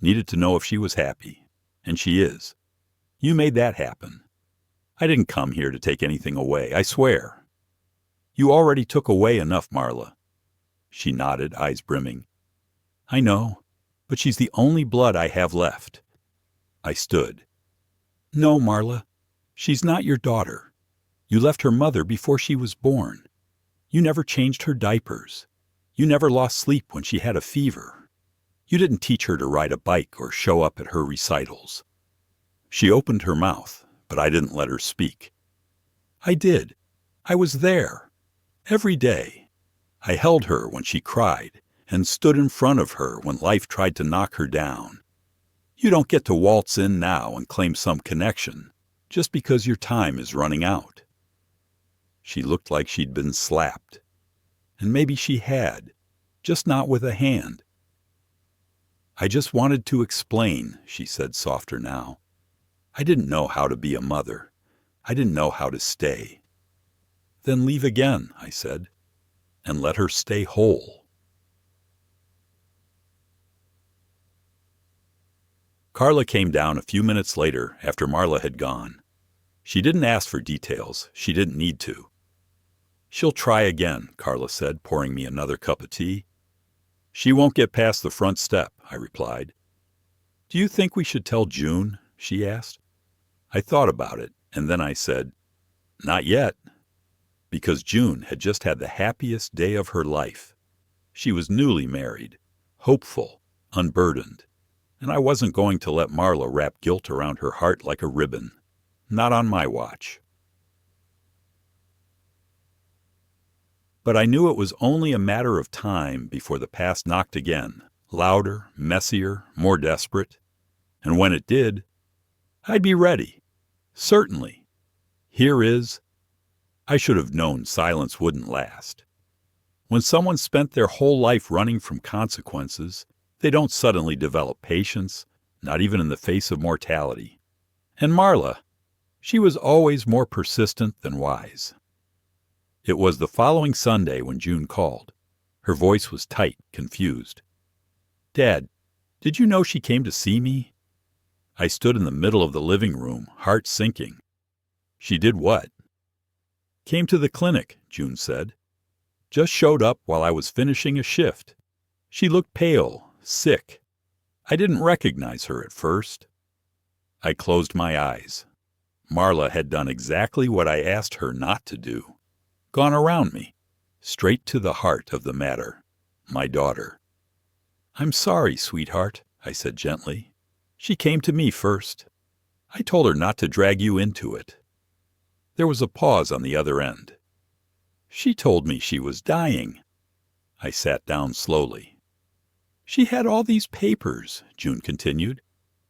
Needed to know if she was happy. And she is. You made that happen. I didn't come here to take anything away, I swear. You already took away enough, Marla. She nodded, eyes brimming. "I know, but she's the only blood I have left." I stood. "No, Marla, she's not your daughter. You left her mother before she was born. You never changed her diapers. You never lost sleep when she had a fever. You didn't teach her to ride a bike or show up at her recitals." She opened her mouth, but I didn't let her speak. "I did. I was there. Every day. I held her when she cried and stood in front of her when life tried to knock her down. You don't get to waltz in now and claim some connection just because your time is running out." She looked like she'd been slapped. And maybe she had, just not with a hand. "I just wanted to explain," she said softer now. "I didn't know how to be a mother. I didn't know how to stay." "Then leave again," I said, "and let her stay whole." Carla came down a few minutes later after Marla had gone. She didn't ask for details. She didn't need to. "She'll try again," Carla said, pouring me another cup of tea. "She won't get past the front step," I replied. "Do you think we should tell June?" she asked. I thought about it, and then I said, "Not yet," because June had just had the happiest day of her life. She was newly married, hopeful, unburdened, and I wasn't going to let Marla wrap guilt around her heart like a ribbon. Not on my watch. But I knew it was only a matter of time before the past knocked again, louder, messier, more desperate. And when it did, I'd be ready. Certainly. I should have known silence wouldn't last. When someone spent their whole life running from consequences, they don't suddenly develop patience, not even in the face of mortality. And Marla, she was always more persistent than wise. It was the following Sunday when June called. Her voice was tight, confused. "Dad, did you know she came to see me?" I stood in the middle of the living room, heart sinking. "She did what?" "Came to the clinic," June said. "Just showed up while I was finishing a shift. She looked pale, sick. I didn't recognize her at first." I closed my eyes. Marla had done exactly what I asked her not to do. Gone around me, straight to the heart of the matter, my daughter. "I'm sorry, sweetheart," I said gently. "She came to me first. I told her not to drag you into it." There was a pause on the other end. "She told me she was dying." I sat down slowly. "She had all these papers," June continued.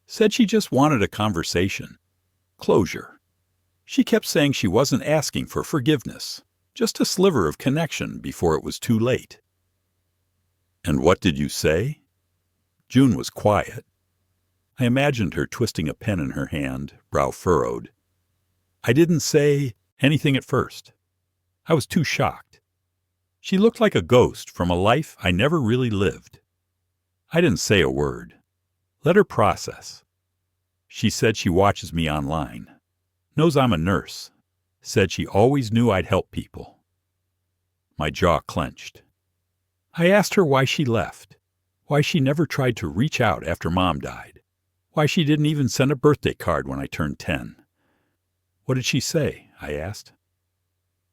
"Said she just wanted a conversation. Closure. She kept saying she wasn't asking for forgiveness, just a sliver of connection before it was too late." "And what did you say?" June was quiet. I imagined her twisting a pen in her hand, brow furrowed. "I didn't say anything at first. I was too shocked. She looked like a ghost from a life I never really lived. I didn't say a word. Let her process. She said she watches me online. Knows I'm a nurse. Said she always knew I'd help people." My jaw clenched. I asked her why she left, why she never tried to reach out after Mom died, why she didn't even send a birthday card when I turned 10. "What did she say?" I asked.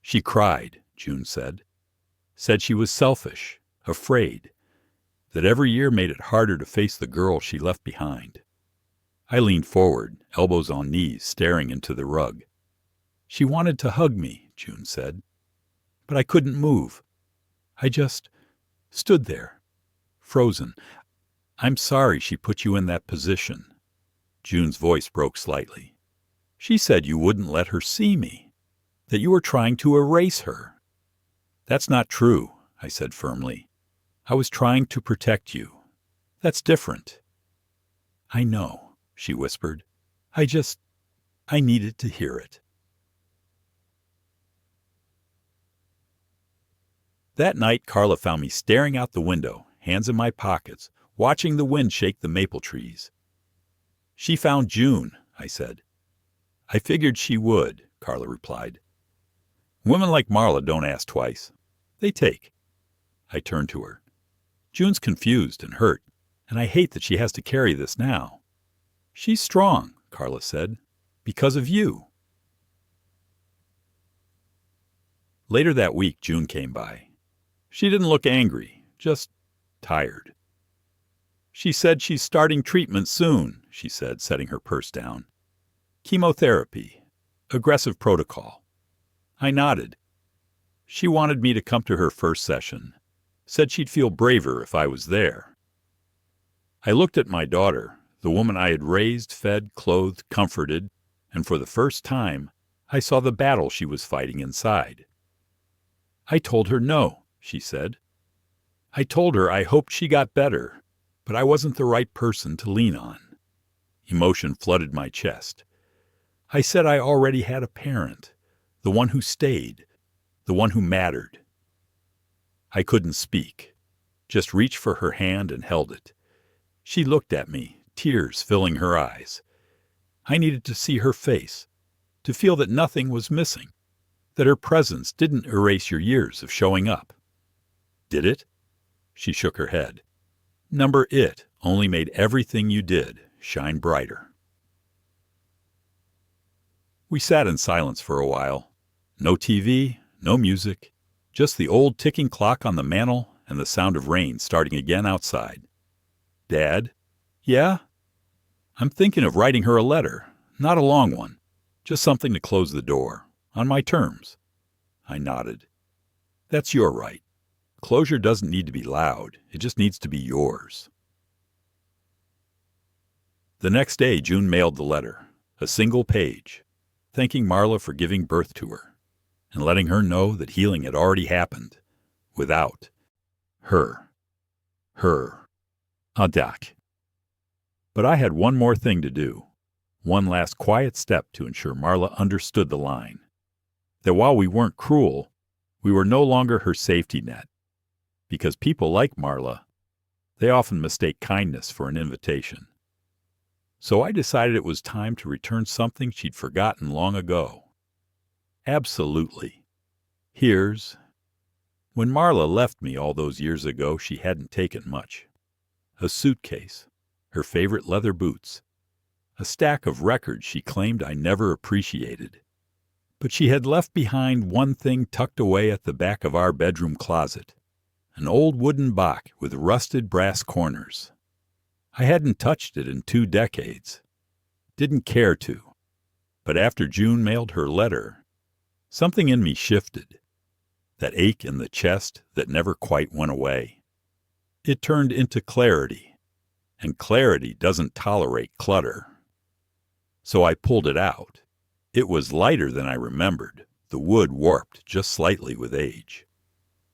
"She cried," June said. "Said she was selfish, afraid, that every year made it harder to face the girl she left behind." I leaned forward, elbows on knees, staring into the rug. "She wanted to hug me," June said. "But I couldn't move. I just stood there, frozen. I'm sorry she put you in that position." June's voice broke slightly. "She said you wouldn't let her see me, that you were trying to erase her." "That's not true," I said firmly. "I was trying to protect you. That's different." "I know," she whispered. I needed to hear it." That night, Carla found me staring out the window, hands in my pockets, watching the wind shake the maple trees. "She found June," I said. "I figured she would," Carla replied. "Women like Marla don't ask twice. They take." I turned to her. "June's confused and hurt, and I hate that she has to carry this now." "She's strong," Carla said, "because of you." Later that week, June came by. She didn't look angry, just tired. "She said she's starting treatment soon," she said, setting her purse down. "Chemotherapy. Aggressive protocol." I nodded. She wanted me to come to her first session. Said she'd feel braver if I was there. I looked at my daughter, the woman I had raised, fed, clothed, comforted, and for the first time, I saw the battle she was fighting inside. "I told her no," she said. "I told her I hoped she got better, but I wasn't the right person to lean on." Emotion flooded my chest. I said I already had a parent, the one who stayed, the one who mattered. I couldn't speak, just reached for her hand and held it. She looked at me, tears filling her eyes. I needed to see her face, to feel that nothing was missing, that her presence didn't erase your years of showing up. "Did it?" She shook her head. "Number it only made everything you did shine brighter." We sat in silence for a while. No TV, no music, just the old ticking clock on the mantel and the sound of rain starting again outside. Dad? Yeah? I'm thinking of writing her a letter, not a long one, just something to close the door, on my terms. I nodded. That's your right. Closure doesn't need to be loud, it just needs to be yours. The next day, June mailed the letter, a single page, thanking Marla for giving birth to her, and letting her know that healing had already happened, without her. Adak. But I had one more thing to do, one last quiet step to ensure Marla understood the line, that while we weren't cruel, we were no longer her safety net, because people like Marla, they often mistake kindness for an invitation. So I decided it was time to return something she'd forgotten long ago. Absolutely. Here's... When Marla left me all those years ago, she hadn't taken much. A suitcase, her favorite leather boots, a stack of records she claimed I never appreciated. But she had left behind one thing tucked away at the back of our bedroom closet, an old wooden box with rusted brass corners. I hadn't touched it in 2 decades. Didn't care to. But after June mailed her letter, something in me shifted. That ache in the chest that never quite went away. It turned into clarity, and clarity doesn't tolerate clutter. So I pulled it out. It was lighter than I remembered, the wood warped just slightly with age.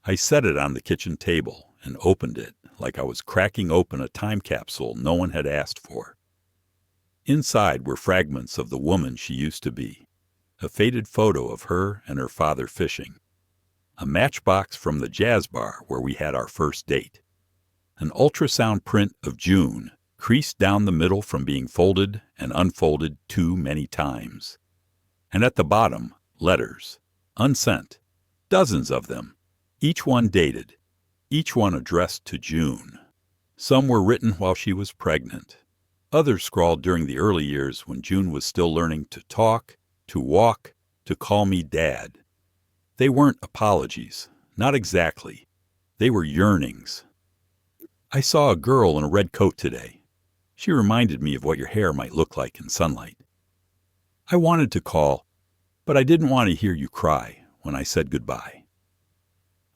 I set it on the kitchen table and opened it like I was cracking open a time capsule no one had asked for. Inside were fragments of the woman she used to be, a faded photo of her and her father fishing, a matchbox from the jazz bar where we had our first date, an ultrasound print of June, creased down the middle from being folded and unfolded too many times. And at the bottom, letters, unsent, dozens of them, each one dated, each one addressed to June. Some were written while she was pregnant. Others scrawled during the early years when June was still learning to talk, to walk, to call me Dad. They weren't apologies, not exactly. They were yearnings. I saw a girl in a red coat today. She reminded me of what your hair might look like in sunlight. I wanted to call, but I didn't want to hear you cry when I said goodbye.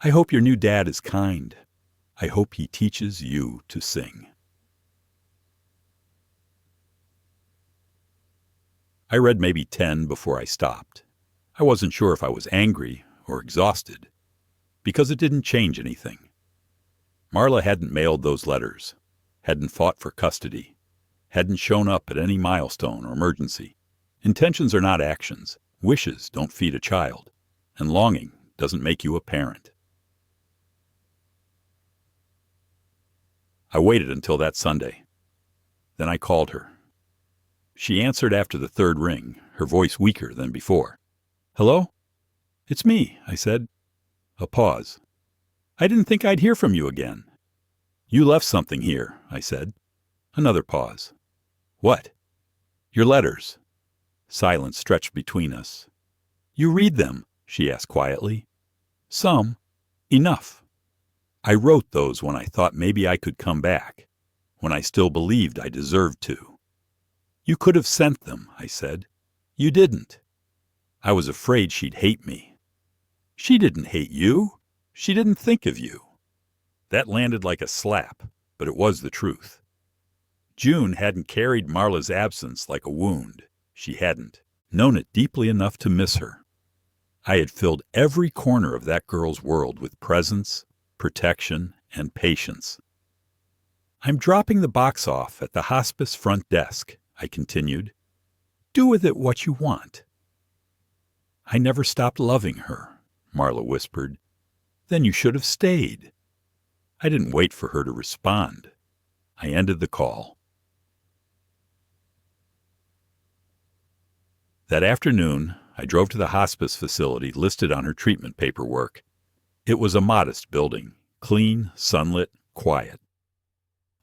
I hope your new dad is kind. I hope he teaches you to sing. I read maybe 10 before I stopped. I wasn't sure if I was angry or exhausted, because it didn't change anything. Marla hadn't mailed those letters, hadn't fought for custody, hadn't shown up at any milestone or emergency. Intentions are not actions. Wishes don't feed a child, and longing doesn't make you a parent. I waited until that Sunday. Then I called her. She answered after the 3rd ring, her voice weaker than before. Hello? It's me, I said. A pause. I didn't think I'd hear from you again. You left something here, I said. Another pause. What? Your letters. Silence stretched between us. You read them, she asked quietly. Some. Enough. I wrote those when I thought maybe I could come back, when I still believed I deserved to. You could have sent them, I said. You didn't. I was afraid she'd hate me. She didn't hate you. She didn't think of you. That landed like a slap, but it was the truth. June hadn't carried Marla's absence like a wound. She hadn't known it deeply enough to miss her. I had filled every corner of that girl's world with presence, protection, and patience. I'm dropping the box off at the hospice front desk, I continued. Do with it what you want. I never stopped loving her, Marla whispered. Then you should have stayed. I didn't wait for her to respond. I ended the call. That afternoon, I drove to the hospice facility listed on her treatment paperwork. It was a modest building, clean, sunlit, quiet.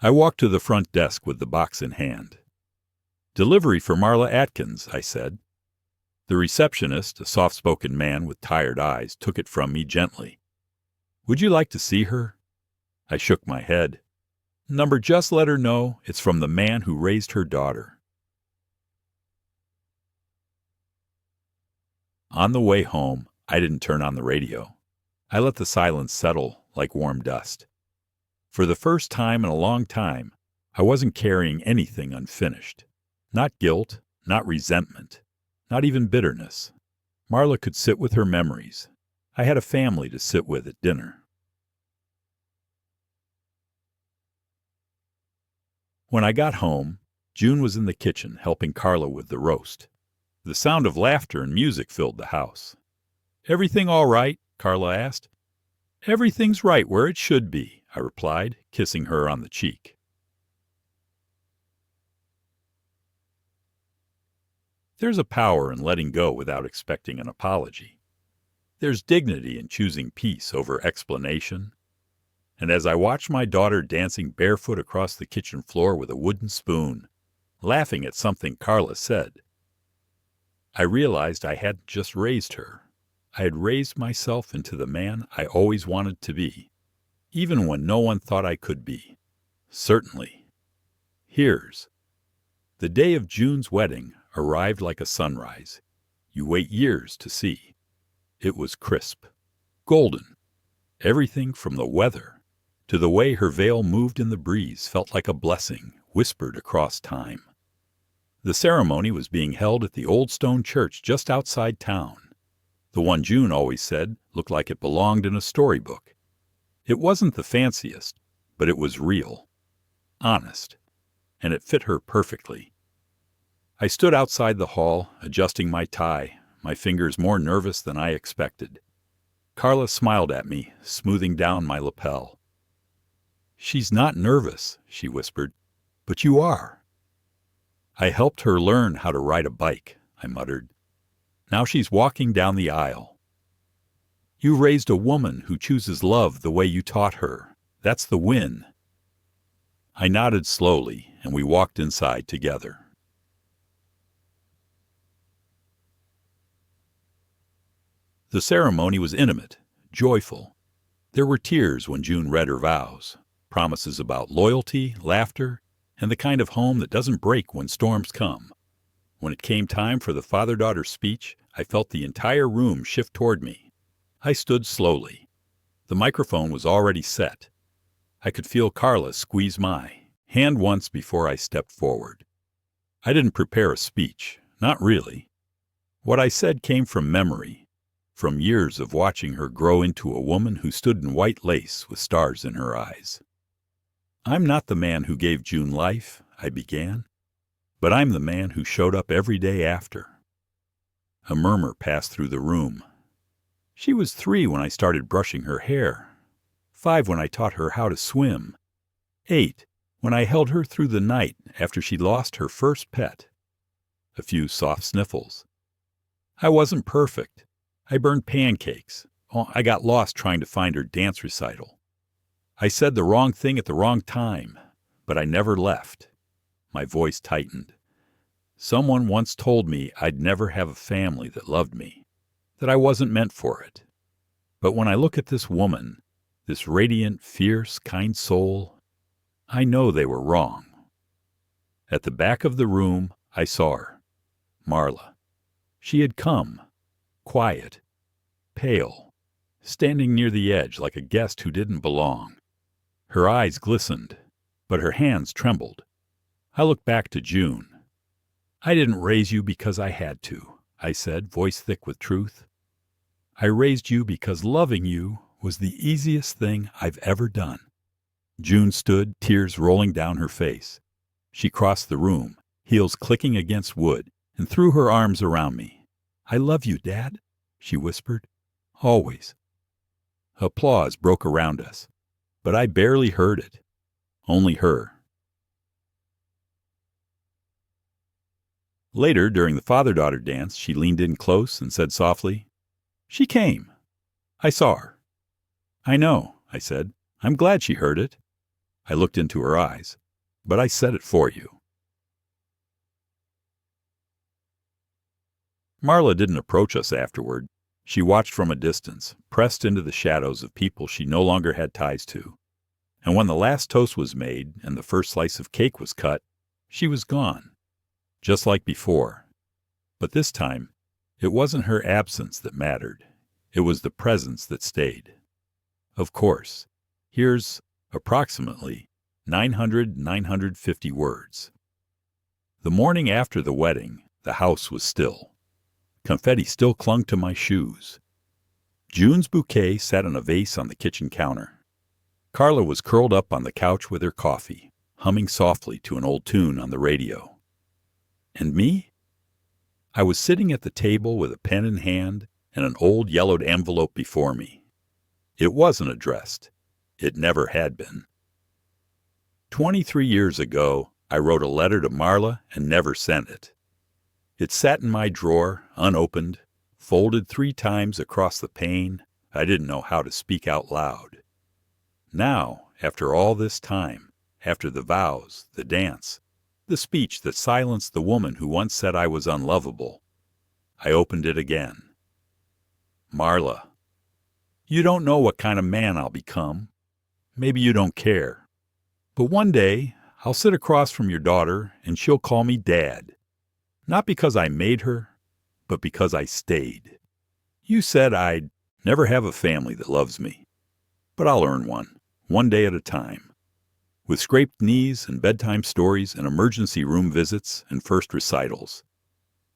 I walked to the front desk with the box in hand. Delivery for Marla Atkins, I said. The receptionist, a soft-spoken man with tired eyes, took it from me gently. "Would you like to see her?" I shook my head. "Number, just let her know it's from the man who raised her daughter." On the way home, I didn't turn on the radio. I let the silence settle like warm dust. For the first time in a long time, I wasn't carrying anything unfinished. Not guilt, not resentment, not even bitterness. Marla could sit with her memories. I had a family to sit with at dinner. When I got home, June was in the kitchen helping Carla with the roast. The sound of laughter and music filled the house. "Everything all right?" Carla asked. "Everything's right where it should be," I replied, kissing her on the cheek. There's a power in letting go without expecting an apology. There's dignity in choosing peace over explanation. And as I watched my daughter dancing barefoot across the kitchen floor with a wooden spoon, laughing at something Carla said, I realized I hadn't just raised her. I had raised myself into the man I always wanted to be, even when no one thought I could be. Certainly. Here's. The day of June's wedding arrived like a sunrise. You wait years to see. It was crisp, golden. Everything from the weather to the way her veil moved in the breeze felt like a blessing whispered across time. The ceremony was being held at the old stone church just outside town. The one June always said looked like it belonged in a storybook. It wasn't the fanciest, but it was real, honest, and it fit her perfectly. I stood outside the hall, adjusting my tie, my fingers more nervous than I expected. Carla smiled at me, smoothing down my lapel. "She's not nervous," she whispered, "but you are." "I helped her learn how to ride a bike," I muttered. "Now she's walking down the aisle." "You raised a woman who chooses love the way you taught her. That's the win." I nodded slowly, and we walked inside together. The ceremony was intimate, joyful. There were tears when June read her vows, promises about loyalty, laughter, and the kind of home that doesn't break when storms come. When it came time for the father-daughter speech, I felt the entire room shift toward me. I stood slowly. The microphone was already set. I could feel Carla squeeze my hand once before I stepped forward. I didn't prepare a speech, not really. What I said came from memory, from years of watching her grow into a woman who stood in white lace with stars in her eyes. "I'm not the man who gave June life," I began, "but I'm the man who showed up every day after." A murmur passed through the room. "She was 3 when I started brushing her hair, 5 when I taught her how to swim, 8 when I held her through the night after she lost her first pet." A few soft sniffles. "I wasn't perfect. I burned pancakes. I got lost trying to find her dance recital. I said the wrong thing at the wrong time, but I never left." My voice tightened. "Someone once told me I'd never have a family that loved me, that I wasn't meant for it. But when I look at this woman, this radiant, fierce, kind soul, I know they were wrong." At the back of the room, I saw her, Marla. She had come, quiet, pale, standing near the edge like a guest who didn't belong. Her eyes glistened, but her hands trembled. I looked back to June. "I didn't raise you because I had to," I said, voice thick with truth. "I raised you because loving you was the easiest thing I've ever done." June stood, tears rolling down her face. She crossed the room, heels clicking against wood, and threw her arms around me. "I love you, Dad," she whispered. "Always." Applause broke around us, but I barely heard it. Only her. Later, during the father-daughter dance, she leaned in close and said softly, "She came. I saw her." "I know," I said. "I'm glad she heard it." I looked into her eyes. "But I said it for you." Marla didn't approach us afterward. She watched from a distance, pressed into the shadows of people she no longer had ties to. And when the last toast was made and the first slice of cake was cut, she was gone, just like before. But this time, it wasn't her absence that mattered. It was the presence that stayed. Of course, here's approximately 950 words. The morning after the wedding, the house was still. Confetti still clung to my shoes. June's bouquet sat in a vase on the kitchen counter. Carla was curled up on the couch with her coffee, humming softly to an old tune on the radio. And me? I was sitting at the table with a pen in hand and an old yellowed envelope before me. It wasn't addressed. It never had been. 23 years ago, I wrote a letter to Marla and never sent it. It sat in my drawer, unopened, folded 3 times across the pane. I didn't know how to speak out loud. Now, after all this time, after the vows, the dance, the speech that silenced the woman who once said I was unlovable, I opened it again. Marla, you don't know what kind of man I'll become. Maybe you don't care. But one day, I'll sit across from your daughter and she'll call me Dad. Not because I made her, but because I stayed. You said I'd never have a family that loves me. But I'll earn one day at a time. With scraped knees and bedtime stories and emergency room visits and first recitals.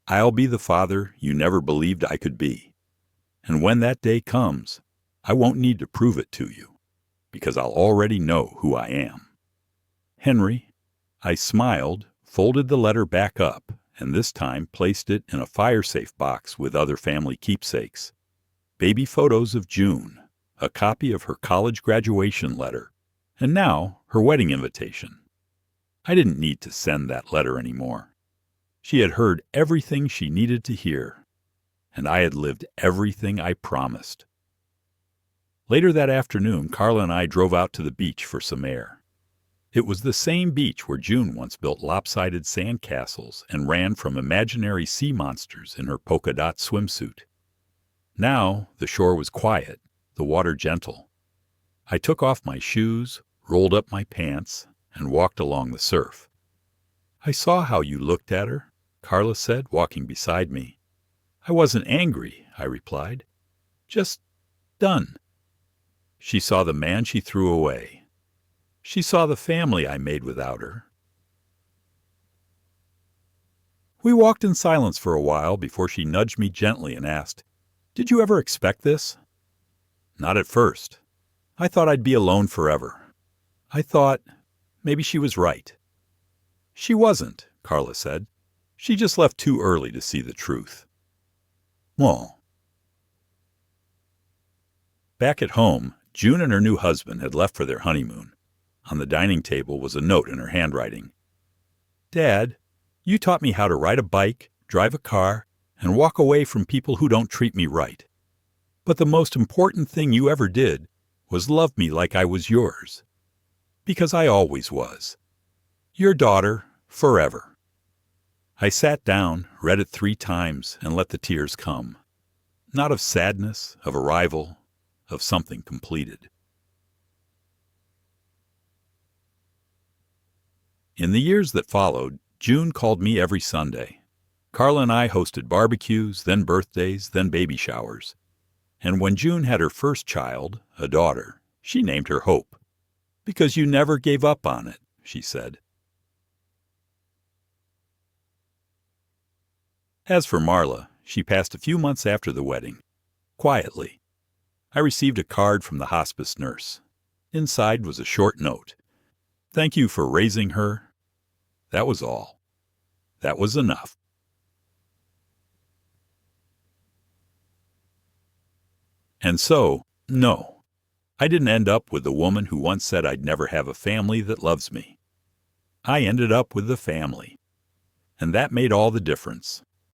I'll be the father you never believed I could be. And when that day comes, I won't need to prove it to you, because I'll already know who I am. Henry, I smiled, folded the letter back up, and this time placed it in a fire-safe box with other family keepsakes. Baby photos of June, a copy of her college graduation letter, and now her wedding invitation. I didn't need to send that letter anymore. She had heard everything she needed to hear, and I had lived everything I promised. Later that afternoon, Carla and I drove out to the beach for some air. It was the same beach where June once built lopsided sand castles and ran from imaginary sea monsters in her polka-dot swimsuit. Now the shore was quiet, the water gentle. I took off my shoes, rolled up my pants, and walked along the surf. I saw how you looked at her, Carla said, walking beside me. I wasn't angry, I replied. Just done. She saw the man she threw away. She saw the family I made without her. We walked in silence for a while before she nudged me gently and asked, "Did you ever expect this?" Not at first. I thought I'd be alone forever. I thought maybe she was right. She wasn't, Carla said. She just left too early to see the truth. Well. Back at home, June and her new husband had left for their honeymoon. On the dining table was a note in her handwriting. Dad, you taught me how to ride a bike, drive a car, and walk away from people who don't treat me right. But the most important thing you ever did was love me like I was yours. Because I always was. Your daughter, forever. I sat down, read it 3 times, and let the tears come. Not of sadness, of arrival, of something completed. In the years that followed, June called me every Sunday. Carla and I hosted barbecues, then birthdays, then baby showers. And when June had her first child, a daughter, she named her Hope. Because you never gave up on it, she said. As for Marla, she passed a few months after the wedding, quietly. I received a card from the hospice nurse. Inside was a short note. Thank you for raising her. That was all. That was enough. And so, no, I didn't end up with the woman who once said I'd never have a family that loves me. I ended up with the family. And that made all the difference.